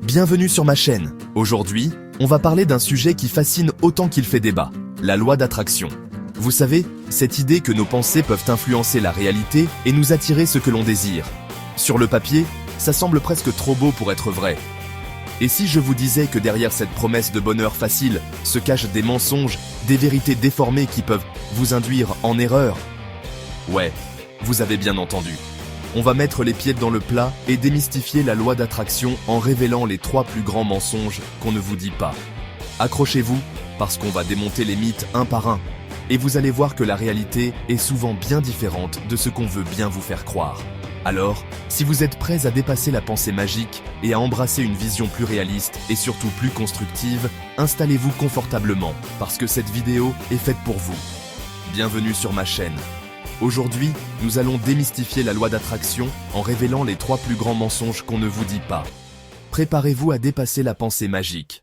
Bienvenue sur ma chaîne. Aujourd'hui, on va parler d'un sujet qui fascine autant qu'il fait débat, la loi d'attraction. Vous savez, cette idée que nos pensées peuvent influencer la réalité et nous attirer ce que l'on désire. Sur le papier, ça semble presque trop beau pour être vrai. Et si je vous disais que derrière cette promesse de bonheur facile se cachent des mensonges, des vérités déformées qui peuvent vous induire en erreur? Ouais, vous avez bien entendu. On va mettre les pieds dans le plat et démystifier la loi d'attraction en révélant les 3 plus grands mensonges qu'on ne vous dit pas. Accrochez-vous, parce qu'on va démonter les mythes un par un. Et vous allez voir que la réalité est souvent bien différente de ce qu'on veut bien vous faire croire. Alors, si vous êtes prêts à dépasser la pensée magique et à embrasser une vision plus réaliste et surtout plus constructive, installez-vous confortablement, parce que cette vidéo est faite pour vous. Bienvenue sur ma chaîne. Aujourd'hui, nous allons démystifier la loi d'attraction en révélant les 3 plus grands mensonges qu'on ne vous dit pas. Préparez-vous à dépasser la pensée magique.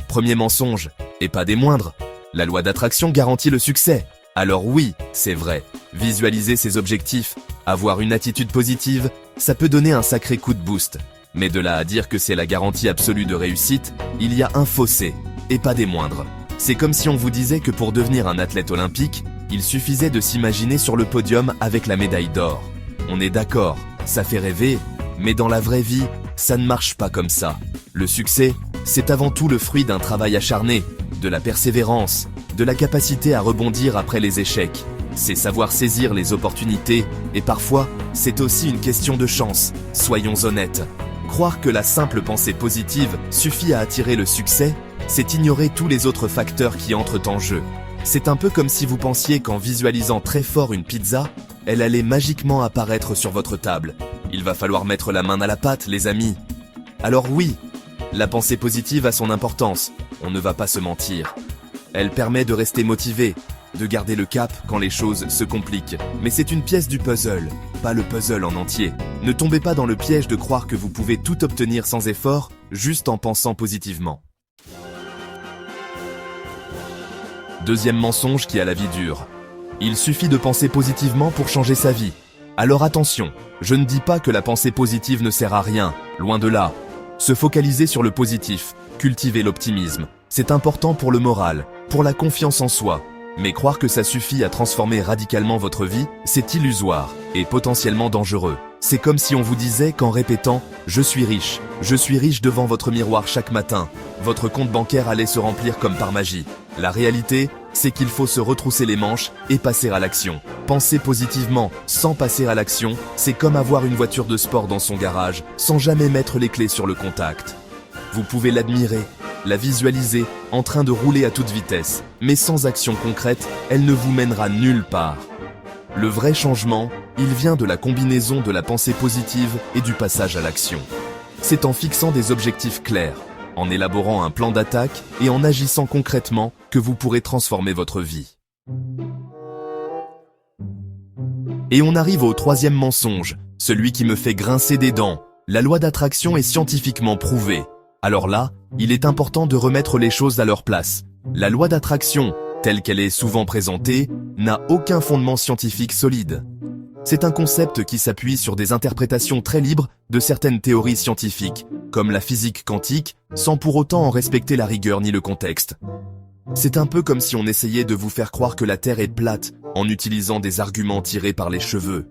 Premier mensonge, et pas des moindres, la loi d'attraction garantit le succès. Alors oui, c'est vrai, visualiser ses objectifs, avoir une attitude positive, ça peut donner un sacré coup de boost. Mais de là à dire que c'est la garantie absolue de réussite, il y a un fossé, et pas des moindres. C'est comme si on vous disait que pour devenir un athlète olympique, il suffisait de s'imaginer sur le podium avec la médaille d'or. On est d'accord, ça fait rêver, mais dans la vraie vie, ça ne marche pas comme ça. Le succès, c'est avant tout le fruit d'un travail acharné, de la persévérance, de la capacité à rebondir après les échecs. C'est savoir saisir les opportunités, et parfois, c'est aussi une question de chance, soyons honnêtes. Croire que la simple pensée positive suffit à attirer le succès, c'est ignorer tous les autres facteurs qui entrent en jeu. C'est un peu comme si vous pensiez qu'en visualisant très fort une pizza, elle allait magiquement apparaître sur votre table. Il va falloir mettre la main à la pâte, les amis. Alors oui, la pensée positive a son importance, on ne va pas se mentir. Elle permet de rester motivé, de garder le cap quand les choses se compliquent. Mais c'est une pièce du puzzle, pas le puzzle en entier. Ne tombez pas dans le piège de croire que vous pouvez tout obtenir sans effort, juste en pensant positivement. Deuxième mensonge qui a la vie dure. Il suffit de penser positivement pour changer sa vie. Alors attention, je ne dis pas que la pensée positive ne sert à rien, loin de là. Se focaliser sur le positif, cultiver l'optimisme, c'est important pour le moral, pour la confiance en soi. Mais croire que ça suffit à transformer radicalement votre vie, c'est illusoire et potentiellement dangereux. C'est comme si on vous disait qu'en répétant « je suis riche » devant votre miroir chaque matin, votre compte bancaire allait se remplir comme par magie. La réalité, c'est qu'il faut se retrousser les manches et passer à l'action. Penser positivement sans passer à l'action, c'est comme avoir une voiture de sport dans son garage sans jamais mettre les clés sur le contact. Vous pouvez l'admirer, la visualiser en train de rouler à toute vitesse, mais sans action concrète, elle ne vous mènera nulle part. Le vrai changement, il vient de la combinaison de la pensée positive et du passage à l'action. C'est en fixant des objectifs clairs, en élaborant un plan d'attaque et en agissant concrètement que vous pourrez transformer votre vie. Et on arrive au 3e mensonge, celui qui me fait grincer des dents. La loi d'attraction est scientifiquement prouvée. Alors là, il est important de remettre les choses à leur place. La loi d'attraction, telle qu'elle est souvent présentée, n'a aucun fondement scientifique solide. C'est un concept qui s'appuie sur des interprétations très libres de certaines théories scientifiques, comme la physique quantique, sans pour autant en respecter la rigueur ni le contexte. C'est un peu comme si on essayait de vous faire croire que la Terre est plate en utilisant des arguments tirés par les cheveux.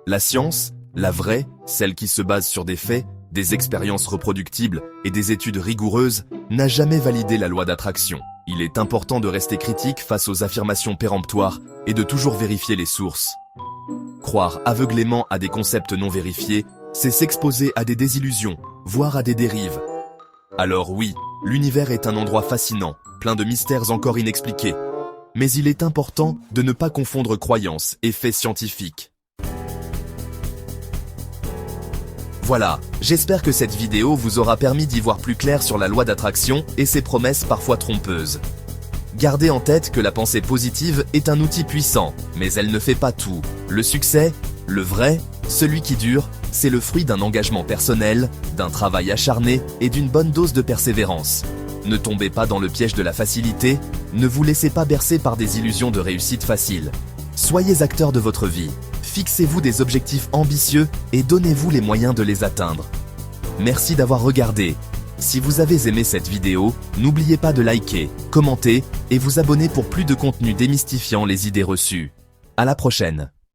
La science, la vraie, celle qui se base sur des faits, des expériences reproductibles et des études rigoureuses, n'a jamais validé la loi d'attraction. Il est important de rester critique face aux affirmations péremptoires et de toujours vérifier les sources. Croire aveuglément à des concepts non vérifiés, c'est s'exposer à des désillusions, voire à des dérives. Alors oui, l'univers est un endroit fascinant, plein de mystères encore inexpliqués. Mais il est important de ne pas confondre croyances et faits scientifiques. Voilà, j'espère que cette vidéo vous aura permis d'y voir plus clair sur la loi d'attraction et ses promesses parfois trompeuses. Gardez en tête que la pensée positive est un outil puissant, mais elle ne fait pas tout. Le succès, le vrai, celui qui dure, c'est le fruit d'un engagement personnel, d'un travail acharné et d'une bonne dose de persévérance. Ne tombez pas dans le piège de la facilité, ne vous laissez pas bercer par des illusions de réussite facile. Soyez acteur de votre vie. Fixez-vous des objectifs ambitieux et donnez-vous les moyens de les atteindre. Merci d'avoir regardé. Si vous avez aimé cette vidéo, n'oubliez pas de liker, commenter et vous abonner pour plus de contenu démystifiant les idées reçues. À la prochaine.